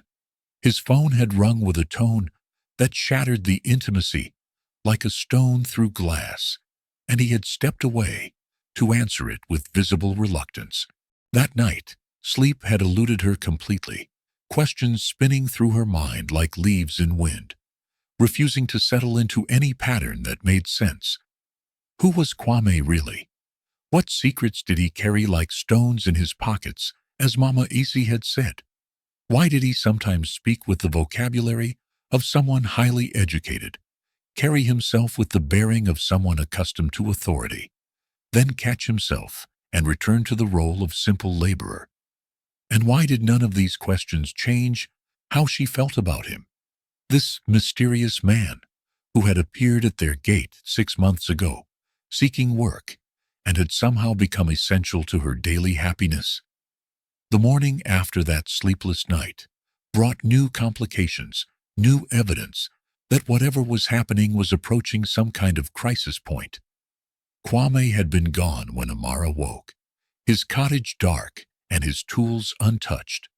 his phone had rung with a tone that shattered the intimacy like a stone through glass, and he had stepped away to answer it with visible reluctance. That night, sleep had eluded her completely, questions spinning through her mind like leaves in wind, refusing to settle into any pattern that made sense. Who was Kwame really? What secrets did he carry like stones in his pockets, as Mama Isi had said? Why did he sometimes speak with the vocabulary of someone highly educated, carry himself with the bearing of someone accustomed to authority, then catch himself and return to the role of simple laborer? And why did none of these questions change how she felt about him? This mysterious man who had appeared at their gate 6 months ago, seeking work, and had somehow become essential to her daily happiness. The morning after that sleepless night brought new complications, new evidence that whatever was happening was approaching some kind of crisis point. Kwame had been gone when Amara woke, his cottage dark and his tools untouched,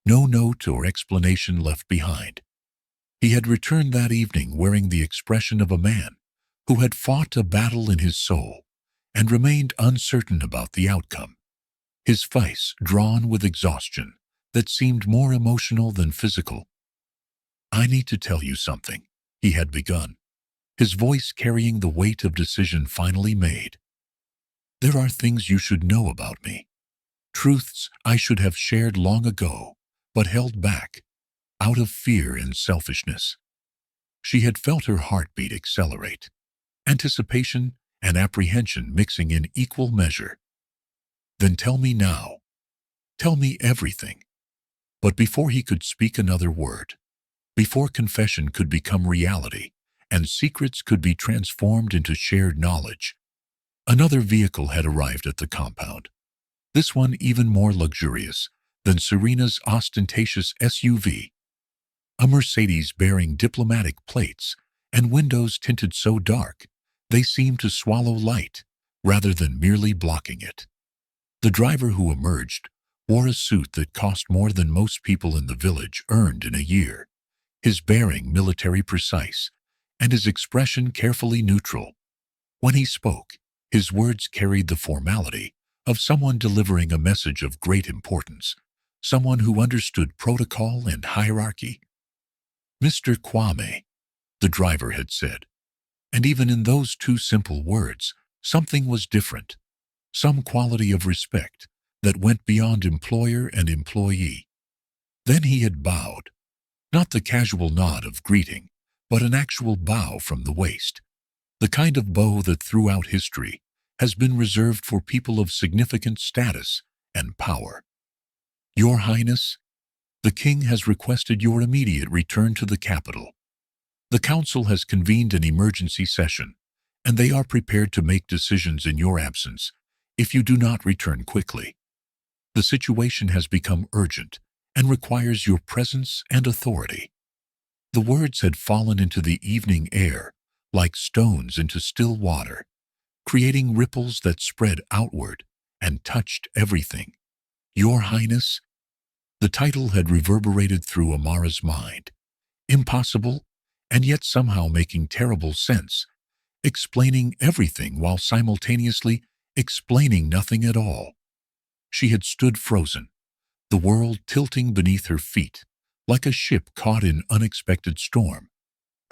no note or explanation left behind. He had returned that evening wearing the expression of a man who had fought a battle in his soul and remained uncertain about the outcome, his face drawn with exhaustion that seemed more emotional than physical. "I need to tell you something," he had begun, his voice carrying the weight of decision finally made. "There are things you should know about me, truths I should have shared long ago, but held back, out of fear and selfishness." She had felt her heartbeat accelerate, anticipation and apprehension mixing in equal measure. "Then tell me now. Tell me everything." But before he could speak another word, before confession could become reality and secrets could be transformed into shared knowledge, another vehicle had arrived at the compound, this one even more luxurious than Serena's ostentatious SUV, a Mercedes bearing diplomatic plates and windows tinted so dark they seemed to swallow light rather than merely blocking it. The driver who emerged wore a suit that cost more than most people in the village earned in a year, his bearing military precise, and his expression carefully neutral. When he spoke, his words carried the formality of someone delivering a message of great importance, someone who understood protocol and hierarchy. "Mr. Kwame," the driver had said, and even in those two simple words, something was different, some quality of respect that went beyond employer and employee. Then he had bowed, not the casual nod of greeting, but an actual bow from the waist, the kind of bow that throughout history has been reserved for people of significant status and power. "Your Highness, the King has requested your immediate return to the capital. The Council has convened an emergency session, and they are prepared to make decisions in your absence if you do not return quickly. The situation has become urgent and requires your presence and authority." The words had fallen into the evening air like stones into still water, creating ripples that spread outward and touched everything. "Your Highness?" The title had reverberated through Amara's mind, impossible and yet somehow making terrible sense, explaining everything while simultaneously explaining nothing at all. She had stood frozen, the world tilting beneath her feet like a ship caught in unexpected storm,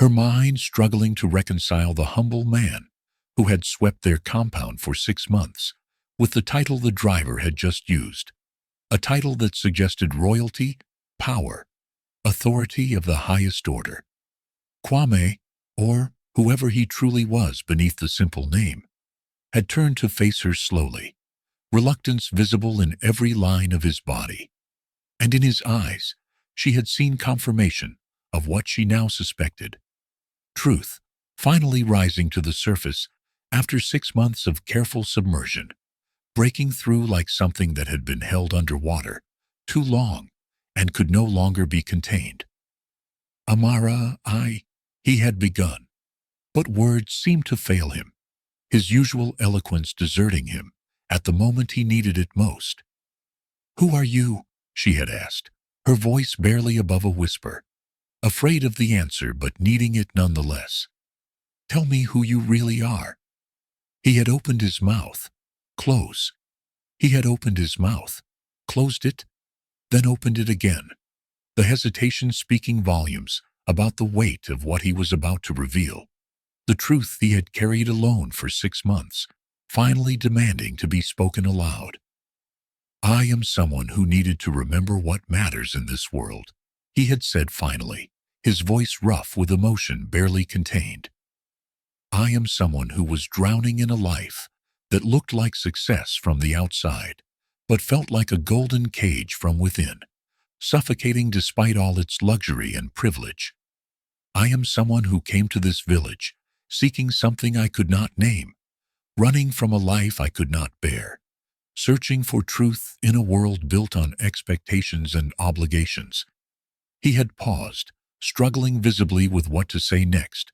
her mind struggling to reconcile the humble man who had swept their compound for 6 months with the title the driver had just used, a title that suggested royalty, power, authority of the highest order. Kwame, or whoever he truly was beneath the simple name, had turned to face her slowly, reluctance visible in every line of his body. And in his eyes, she had seen confirmation of what she now suspected. Truth, finally rising to the surface after 6 months of careful submersion, breaking through like something that had been held underwater too long and could no longer be contained. Amara, he had begun, but words seemed to fail him, his usual eloquence deserting him at the moment he needed it most. "Who are you?" she had asked, her voice barely above a whisper, afraid of the answer but needing it nonetheless. "Tell me who you really are." He had opened his mouth. Close. He had opened his mouth, closed it, then opened it again, the hesitation speaking volumes about the weight of what he was about to reveal, the truth he had carried alone for 6 months, finally demanding to be spoken aloud. "I am someone who needed to remember what matters in this world," he had said finally, his voice rough with emotion barely contained. "I am someone who was drowning in a life that looked like success from the outside, but felt like a golden cage from within, suffocating despite all its luxury and privilege. I am someone who came to this village, seeking something I could not name, running from a life I could not bear, searching for truth in a world built on expectations and obligations." He had paused, struggling visibly with what to say next,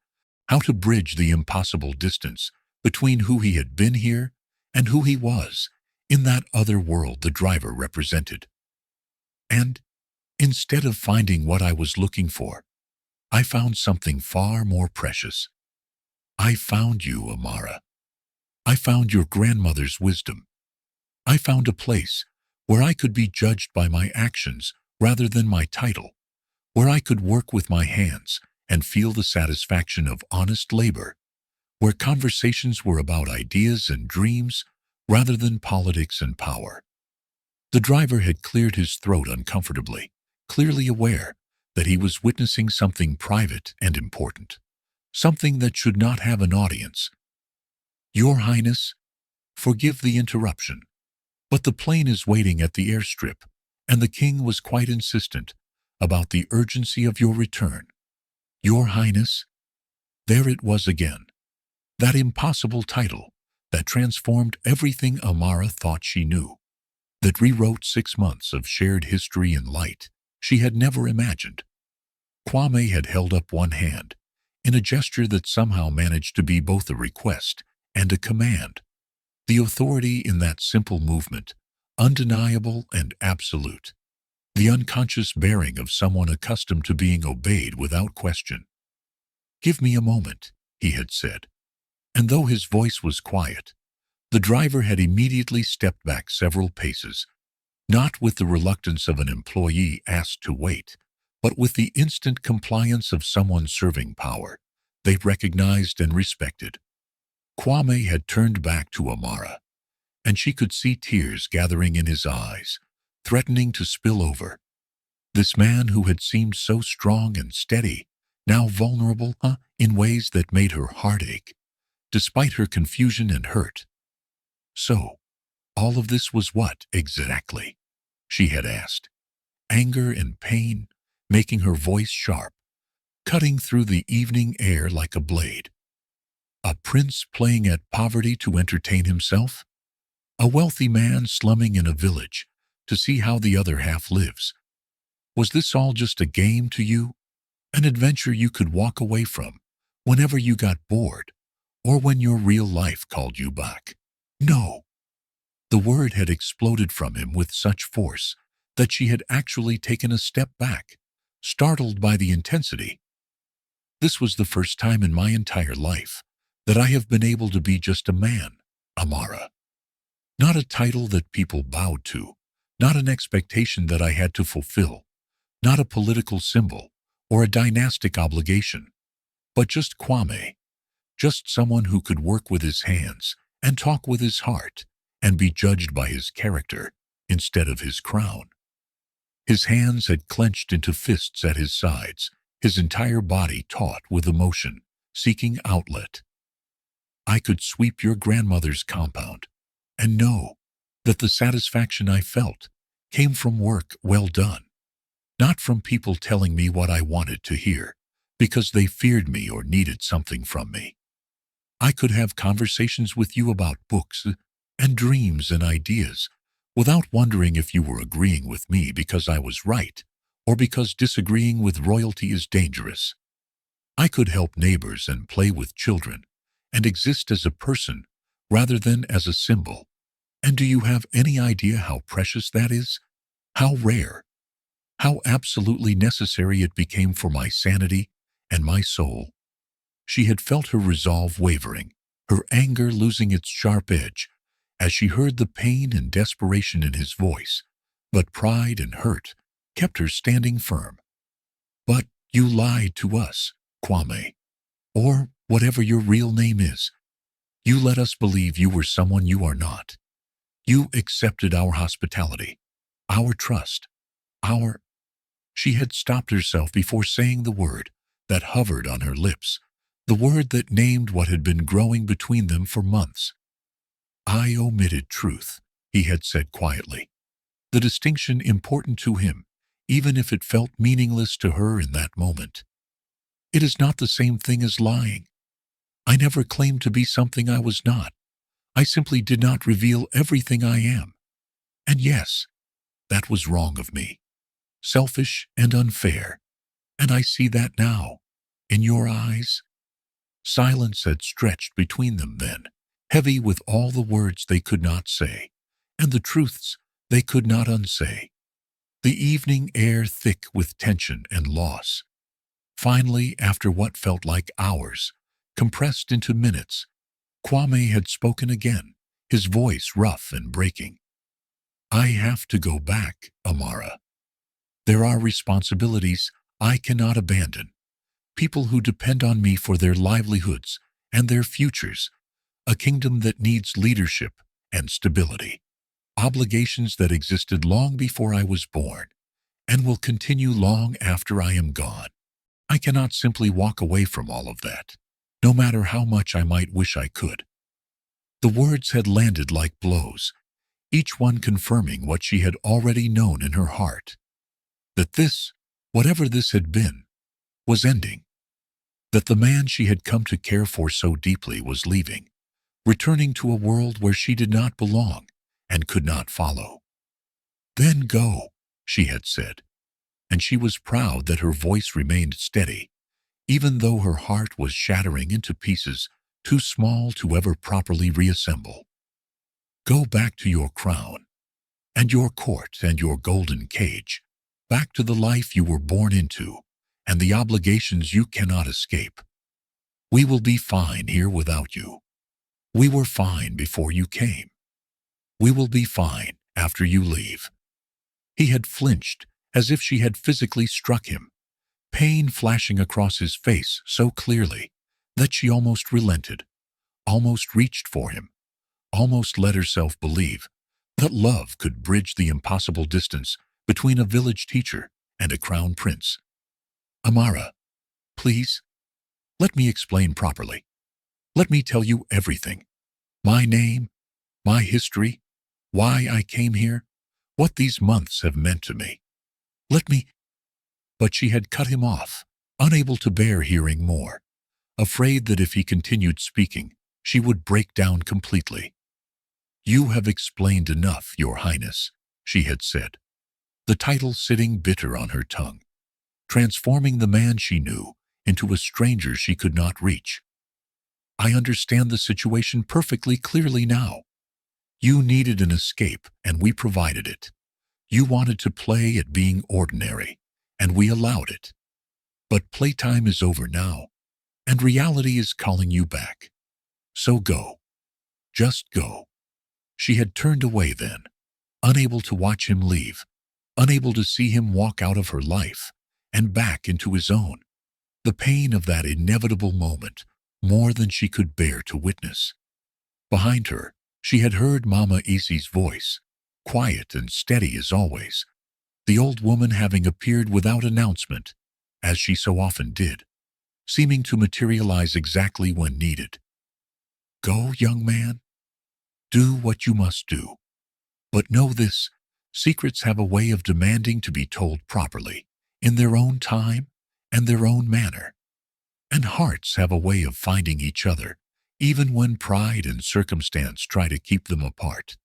how to bridge the impossible distance between who he had been here and who he was in that other world the driver represented. "And instead of finding what I was looking for, I found something far more precious. I found you, Amara. I found your grandmother's wisdom. I found a place where I could be judged by my actions rather than my title, where I could work with my hands and feel the satisfaction of honest labor, where conversations were about ideas and dreams rather than politics and power." The driver had cleared his throat uncomfortably, clearly aware that he was witnessing something private and important, something that should not have an audience. "Your Highness, forgive the interruption, but the plane is waiting at the airstrip, and the king was quite insistent about the urgency of your return. Your Highness." There it was again, that impossible title that transformed everything Amara thought she knew, that rewrote 6 months of shared history in light she had never imagined. Kwame had held up one hand, in a gesture that somehow managed to be both a request and a command. The authority in that simple movement, undeniable and absolute. The unconscious bearing of someone accustomed to being obeyed without question. "Give me a moment," he had said. And though his voice was quiet, the driver had immediately stepped back several paces, not with the reluctance of an employee asked to wait, but with the instant compliance of someone serving power they recognized and respected. Kwame had turned back to Amara, and she could see tears gathering in his eyes, threatening to spill over. This man who had seemed so strong and steady, now vulnerable in ways that made her heart ache, despite her confusion and hurt. "So, all of this was what, exactly?" she had asked, anger and pain making her voice sharp, cutting through the evening air like a blade. A prince playing at poverty to entertain himself? A wealthy man slumming in a village to see how the other half lives? Was this all just a game to you? An adventure you could walk away from whenever you got bored, or when your real life called you back? No. The word had exploded from him with such force that she had actually taken a step back, startled by the intensity. "This was the first time in my entire life that I have been able to be just a man, Amara. Not a title that people bowed to, not an expectation that I had to fulfill, not a political symbol or a dynastic obligation, but just Kwame, just someone who could work with his hands and talk with his heart and be judged by his character instead of his crown." His hands had clenched into fists at his sides, his entire body taut with emotion, seeking outlet. I could sweep your grandmother's compound and know that the satisfaction I felt came from work well done, not from people telling me what I wanted to hear because they feared me or needed something from me. I could have conversations with you about books and dreams and ideas without wondering if you were agreeing with me because I was right or because disagreeing with royalty is dangerous. I could help neighbors and play with children and exist as a person rather than as a symbol. And do you have any idea how precious that is? How rare? How absolutely necessary it became for my sanity and my soul? She had felt her resolve wavering, her anger losing its sharp edge, as she heard the pain and desperation in his voice, but pride and hurt kept her standing firm. But you lied to us, Kwame, or whatever your real name is. You let us believe you were someone you are not. You accepted our hospitality, our trust, our... She had stopped herself before saying the word that hovered on her lips, the word that named what had been growing between them for months. I omitted truth, he had said quietly, the distinction important to him, even if it felt meaningless to her in that moment. It is not the same thing as lying. I never claimed to be something I was not. I simply did not reveal everything I am. And yes, that was wrong of me, selfish and unfair. And I see that now, in your eyes. Silence had stretched between them then, heavy with all the words they could not say, and the truths they could not unsay. The evening air thick with tension and loss. Finally, after what felt like hours, compressed into minutes, Kwame had spoken again, his voice rough and breaking. I have to go back, Amara. There are responsibilities I cannot abandon, people who depend on me for their livelihoods and their futures, a kingdom that needs leadership and stability, obligations that existed long before I was born and will continue long after I am gone. I cannot simply walk away from all of that, no matter how much I might wish I could. The words had landed like blows, each one confirming what she had already known in her heart, that this, whatever this had been, was ending, that the man she had come to care for so deeply was leaving, returning to a world where she did not belong and could not follow. Then go, she had said, and she was proud that her voice remained steady, even though her heart was shattering into pieces too small to ever properly reassemble. Go back to your crown, and your court and your golden cage, back to the life you were born into, and the obligations you cannot escape. We will be fine here without you. We were fine before you came. We will be fine after you leave. He had flinched, as if she had physically struck him, pain flashing across his face so clearly that she almost relented, almost reached for him, almost let herself believe that love could bridge the impossible distance between a village teacher and a crown prince. Amara, please, let me explain properly. Let me tell you everything. My name, my history, why I came here, what these months have meant to me. Let me... But she had cut him off, unable to bear hearing more, afraid that if he continued speaking, she would break down completely. You have explained enough, Your Highness, she had said, the title sitting bitter on her tongue, transforming the man she knew into a stranger she could not reach. I understand the situation perfectly clearly now. You needed an escape, and we provided it. You wanted to play at being ordinary, and we allowed it. But playtime is over now, and reality is calling you back. So go. Just go. She had turned away then, unable to watch him leave, unable to see him walk out of her life and back into his own. The pain of that inevitable moment, more than she could bear to witness. Behind her, she had heard Mama Easy's voice, quiet and steady as always, the old woman having appeared without announcement, as she so often did, seeming to materialize exactly when needed. Go, young man, do what you must do. But know this, secrets have a way of demanding to be told properly, in their own time and their own manner. And hearts have a way of finding each other, even when pride and circumstance try to keep them apart.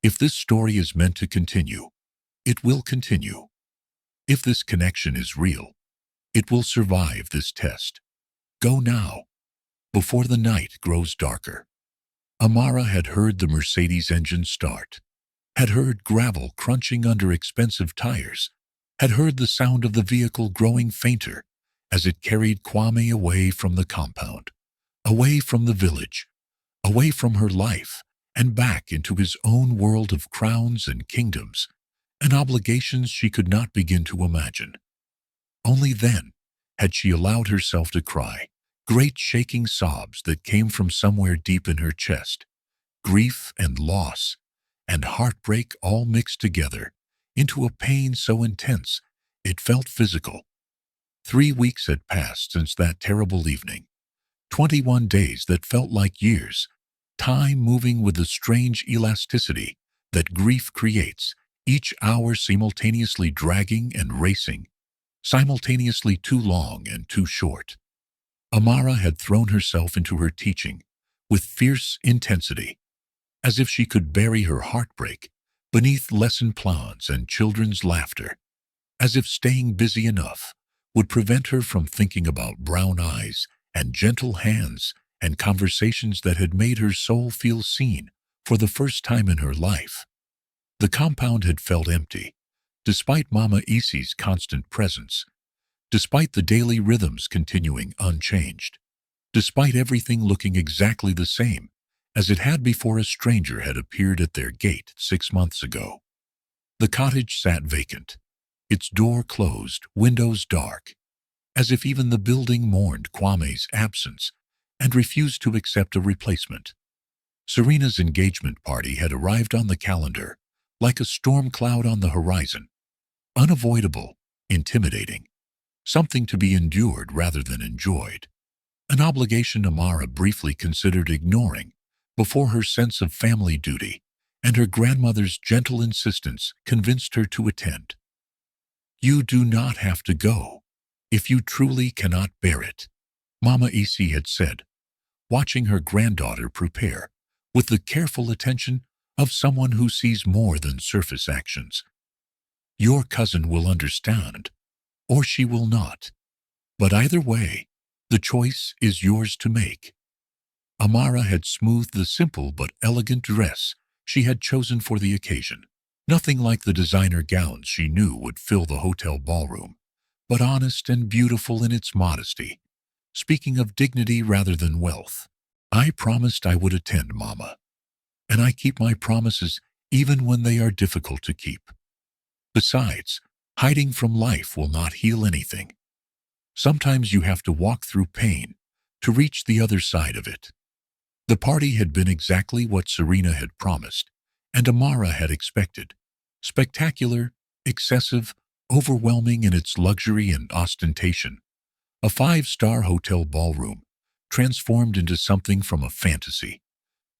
If this story is meant to continue, it will continue. If this connection is real, it will survive this test. Go now, before the night grows darker. Amara had heard the Mercedes engine start, had heard gravel crunching under expensive tires, had heard the sound of the vehicle growing fainter as it carried Kwame away from the compound, away from the village, away from her life, and back into his own world of crowns and kingdoms and obligations she could not begin to imagine. Only then had she allowed herself to cry, great shaking sobs that came from somewhere deep in her chest, grief and loss and heartbreak all mixed together into a pain so intense it felt physical. 3 weeks had passed since that terrible evening, 21 days that felt like years, time moving with the strange elasticity that grief creates, each hour simultaneously dragging and racing, simultaneously too long and too short. Amara had thrown herself into her teaching with fierce intensity, as if she could bury her heartbreak beneath lesson plans and children's laughter, as if staying busy enough would prevent her from thinking about brown eyes and gentle hands and conversations that had made her soul feel seen for the first time in her life. The compound had felt empty, despite Mama Isi's constant presence, despite the daily rhythms continuing unchanged, despite everything looking exactly the same as it had before a stranger had appeared at their gate 6 months ago. The cottage sat vacant, its door closed, windows dark, as if even the building mourned Kwame's absence and refused to accept a replacement. Serena's engagement party had arrived on the calendar, like a storm cloud on the horizon, unavoidable, intimidating, something to be endured rather than enjoyed, an obligation Amara briefly considered ignoring before her sense of family duty and her grandmother's gentle insistence convinced her to attend. You do not have to go, if you truly cannot bear it, Mama Isi had said, watching her granddaughter prepare with the careful attention of someone who sees more than surface actions. Your cousin will understand, or she will not. But either way, the choice is yours to make. Amara had smoothed the simple but elegant dress she had chosen for the occasion. Nothing like the designer gowns she knew would fill the hotel ballroom, but honest and beautiful in its modesty, speaking of dignity rather than wealth. I promised I would attend, Mama, and I keep my promises even when they are difficult to keep. Besides, hiding from life will not heal anything. Sometimes you have to walk through pain to reach the other side of it. The party had been exactly what Serena had promised, and Amara had expected. Spectacular, excessive, overwhelming in its luxury and ostentation. A 5-star hotel ballroom, transformed into something from a fantasy,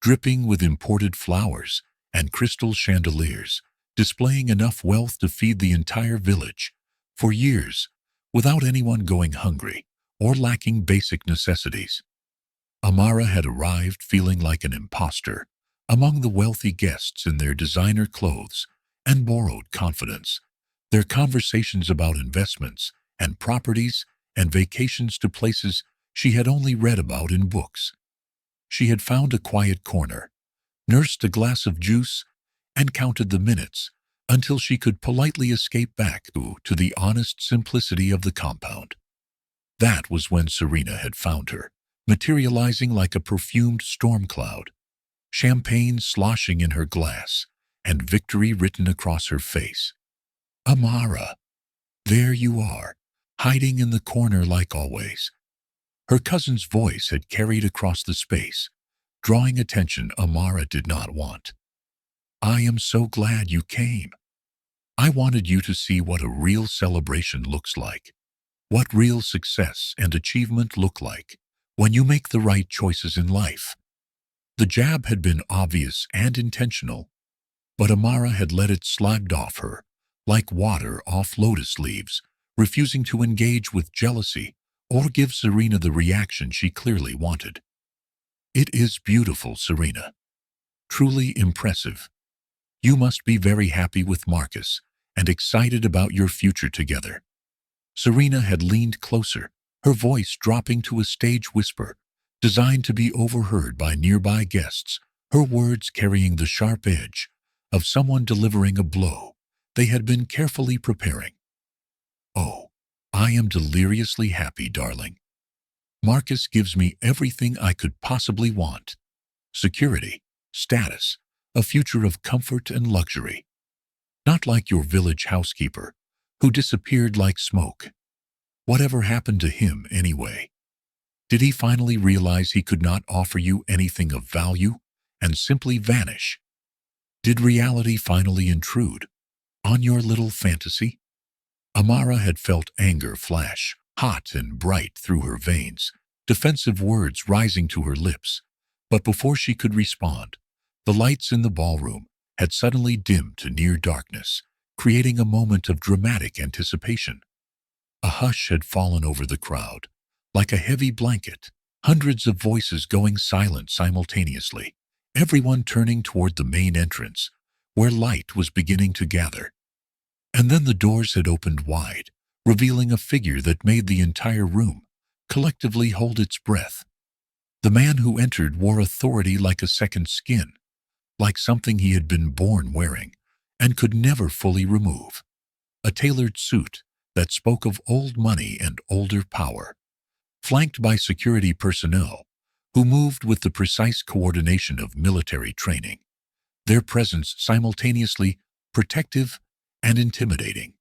dripping with imported flowers and crystal chandeliers, displaying enough wealth to feed the entire village for years without anyone going hungry or lacking basic necessities. Amara had arrived feeling like an imposter among the wealthy guests in their designer clothes and borrowed confidence, their conversations about investments and properties and vacations to places she had only read about in books. She had found a quiet corner, nursed a glass of juice, and counted the minutes until she could politely escape back to the honest simplicity of the compound. That was when Serena had found her, materializing like a perfumed storm cloud, champagne sloshing in her glass, and victory written across her face. Amara, there you are, hiding in the corner like always. Her cousin's voice had carried across the space, drawing attention Amara did not want. I am so glad you came. I wanted you to see what a real celebration looks like. what real success and achievement look like when you make the right choices in life. The jab had been obvious and intentional, but Amara had let it slide off her, like water off lotus leaves, refusing to engage with jealousy or give Serena the reaction she clearly wanted. "It is beautiful, Serena. Truly impressive. You must be very happy with Marcus and excited about your future together." Serena had leaned closer, her voice dropping to a stage whisper, designed to be overheard by nearby guests, her words carrying the sharp edge of someone delivering a blow they had been carefully preparing. "Oh, I am deliriously happy, darling. Marcus gives me everything I could possibly want. Security, status, a future of comfort and luxury. Not like your village housekeeper, who disappeared like smoke. Whatever happened to him, anyway? Did he finally realize he could not offer you anything of value and simply vanish? Did reality finally intrude on your little fantasy?" Amara had felt anger flash, hot and bright through her veins, defensive words rising to her lips. But before she could respond, the lights in the ballroom had suddenly dimmed to near darkness, creating a moment of dramatic anticipation. A hush had fallen over the crowd, like a heavy blanket, hundreds of voices going silent simultaneously, everyone turning toward the main entrance, where light was beginning to gather. And then the doors had opened wide, revealing a figure that made the entire room collectively hold its breath. The man who entered wore authority like a second skin, like something he had been born wearing and could never fully remove. A tailored suit that spoke of old money and older power, flanked by security personnel who moved with the precise coordination of military training, their presence simultaneously protective and intimidating.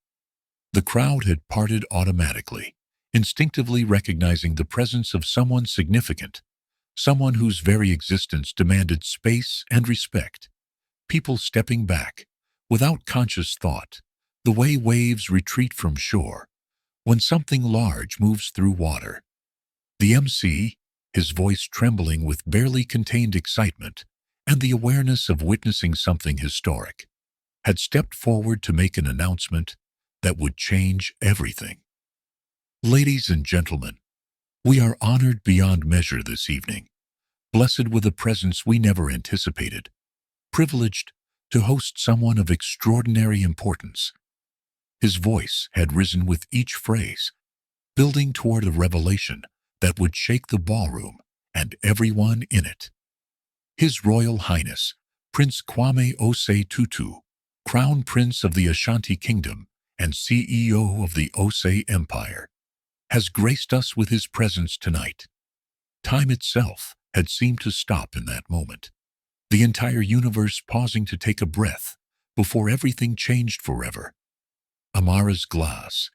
The crowd had parted automatically, instinctively recognizing the presence of someone significant, someone whose very existence demanded space and respect. People stepping back, without conscious thought, the way waves retreat from shore when something large moves through water. The MC, his voice trembling with barely contained excitement and the awareness of witnessing something historic, had stepped forward to make an announcement that would change everything. "Ladies and gentlemen, we are honored beyond measure this evening, blessed with a presence we never anticipated, privileged to host someone of extraordinary importance." His voice had risen with each phrase, building toward a revelation that would shake the ballroom and everyone in it. "His Royal Highness, Prince Kwame Osei Tutu, Crown Prince of the Ashanti Kingdom and CEO of the Osei Empire, has graced us with his presence tonight." Time itself had seemed to stop in that moment, the entire universe pausing to take a breath before everything changed forever. Amara's glass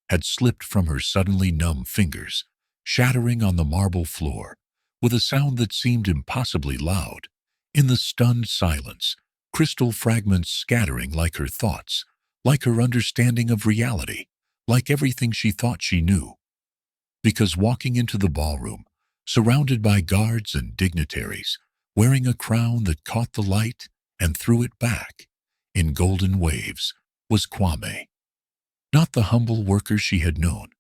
had slipped from her suddenly numb fingers, shattering on the marble floor with a sound that seemed impossibly loud. In the stunned silence, crystal fragments scattering like her thoughts, like her understanding of reality, like everything she thought she knew. Because walking into the ballroom, surrounded by guards and dignitaries, wearing a crown that caught the light and threw it back in golden waves, was Kwame. Not the humble worker she had known,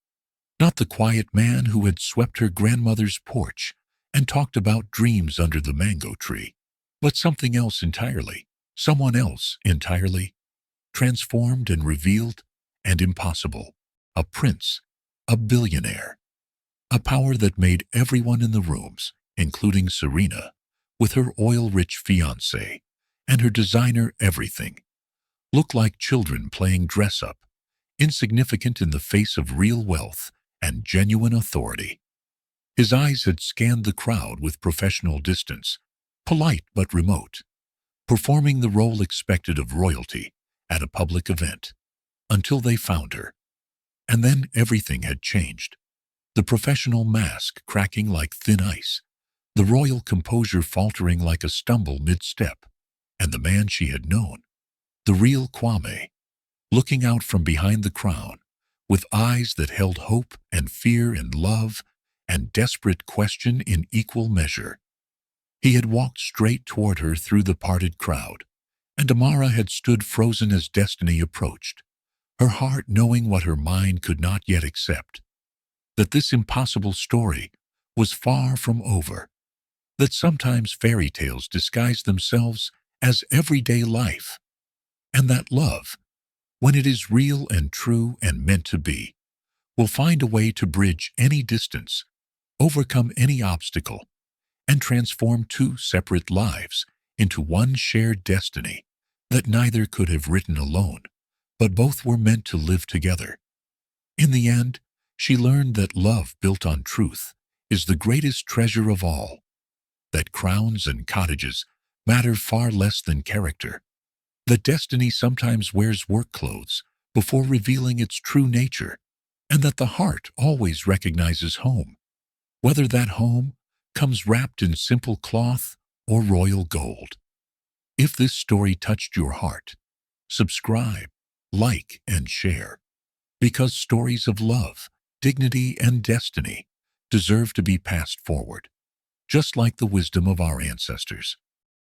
not the quiet man who had swept her grandmother's porch and talked about dreams under the mango tree, but something else entirely, someone else entirely, transformed and revealed and impossible, a prince, a billionaire, a power that made everyone in the rooms, including Serena, with her oil-rich fiancé and her designer everything, look like children playing dress-up, insignificant in the face of real wealth and genuine authority. His eyes had scanned the crowd with professional distance, polite but remote, performing the role expected of royalty at a public event, until they found her. And then everything had changed. The professional mask cracking like thin ice, the royal composure faltering like a stumble mid-step, and the man she had known, the real Kwame, looking out from behind the crown, with eyes that held hope and fear and love and desperate question in equal measure. He had walked straight toward her through the parted crowd, and Amara had stood frozen as destiny approached, her heart knowing what her mind could not yet accept, that this impossible story was far from over, that sometimes fairy tales disguise themselves as everyday life, and that love, when it is real and true and meant to be, will find a way to bridge any distance, overcome any obstacle, and transform two separate lives into one shared destiny that neither could have written alone, but both were meant to live together. In the end, she learned that love built on truth is the greatest treasure of all, that crowns and cottages matter far less than character, that destiny sometimes wears work clothes before revealing its true nature, and that the heart always recognizes home, whether that home comes wrapped in simple cloth or royal gold. If this story touched your heart, subscribe, like, and share, because stories of love, dignity, and destiny deserve to be passed forward, just like the wisdom of our ancestors.